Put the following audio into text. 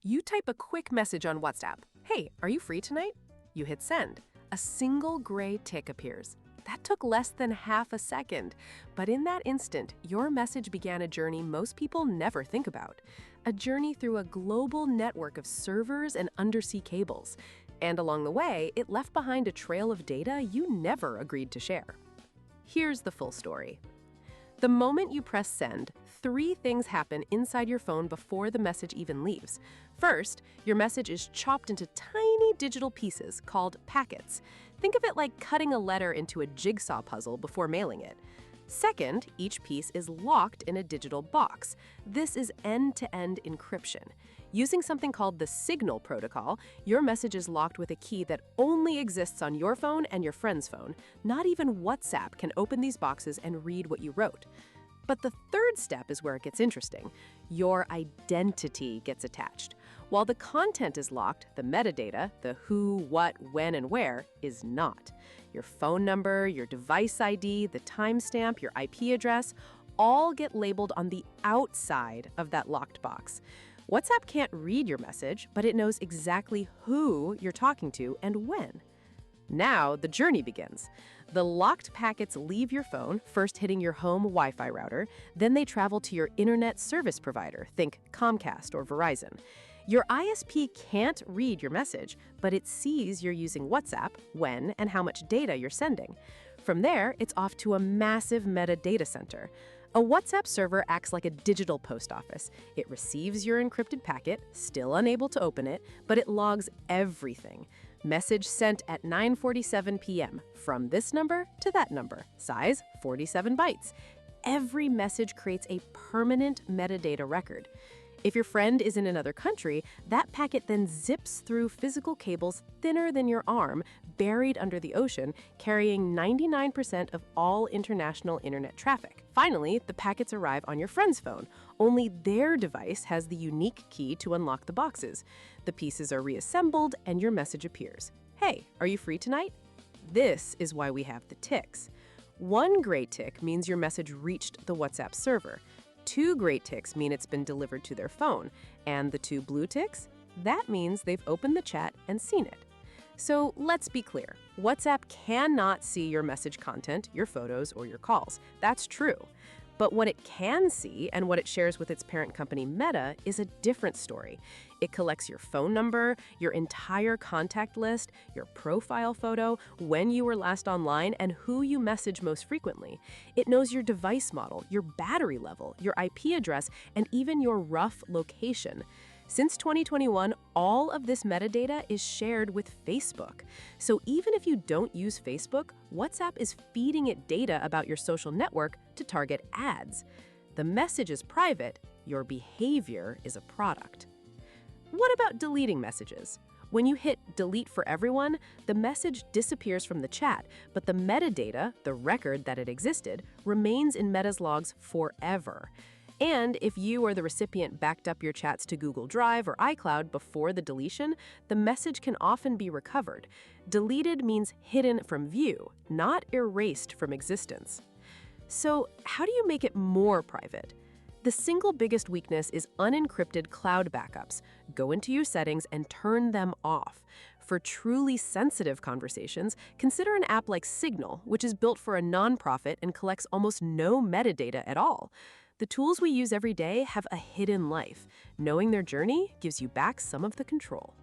You type a quick message on WhatsApp. Hey, are you free tonight? You hit send. A single gray tick appears. That took less than half a second. But in that instant, your message began a journey most people never think about. A journey through a global network of servers and undersea cables. And along the way, it left behind a trail of data you never agreed to share. Here's the full story. The moment you press send, 3 things happen inside your phone before the message even leaves. First, your message is chopped into tiny digital pieces called packets. Think of it like cutting a letter into a jigsaw puzzle before mailing it. Second, each piece is locked in a digital box. This is end-to-end encryption. Using something called the Signal protocol, your message is locked with a key that only exists on your phone and your friend's phone. Not even WhatsApp can open these boxes and read what you wrote. But the third step is where it gets interesting. Your identity gets attached. While the content is locked, the metadata, the who, what, when, and where, is not. Your phone number, your device ID, the timestamp, your IP address, all get labeled on the outside of that locked box. WhatsApp can't read your message, but it knows exactly who you're talking to and when. Now, the journey begins. The locked packets leave your phone, first hitting your home Wi-Fi router, then they travel to your internet service provider, think Comcast or Verizon. Your ISP can't read your message, but it sees you're using WhatsApp, when, and how much data you're sending. From there, it's off to a massive metadata center. A WhatsApp server acts like a digital post office. It receives your encrypted packet, still unable to open it, but it logs everything. Message sent at 9:47 p.m. from this number to that number. Size 47 bytes. Every message creates a permanent metadata record. If your friend is in another country, that packet then zips through physical cables thinner than your arm, buried under the ocean, carrying 99% of all international internet traffic. Finally, the packets arrive on your friend's phone. Only their device has the unique key to unlock the boxes. The pieces are reassembled and your message appears. Hey, are you free tonight? This is why we have the ticks. 1 gray tick means your message reached the WhatsApp server. 2 gray ticks mean it's been delivered to their phone. And the 2 blue ticks? That means they've opened the chat and seen it. So let's be clear. WhatsApp cannot see your message content, your photos, or your calls. That's true. But what it can see and what it shares with its parent company Meta is a different story. It collects your phone number, your entire contact list, your profile photo, when you were last online, and who you message most frequently. It knows your device model, your battery level, your IP address, and even your rough location. Since 2021, all of this metadata is shared with Facebook. So even if you don't use Facebook, WhatsApp is feeding it data about your social network to target ads. The message is private, your behavior is a product. What about deleting messages? When you hit delete for everyone, the message disappears from the chat, but the metadata, the record that it existed, remains in Meta's logs forever. And if you or the recipient backed up your chats to Google Drive or iCloud before the deletion, the message can often be recovered. Deleted means hidden from view, not erased from existence. So how do you make it more private? The single biggest weakness is unencrypted cloud backups. Go into your settings and turn them off. For truly sensitive conversations, consider an app like Signal, which is built for a nonprofit and collects almost no metadata at all. The tools we use every day have a hidden life. Knowing their journey gives you back some of the control.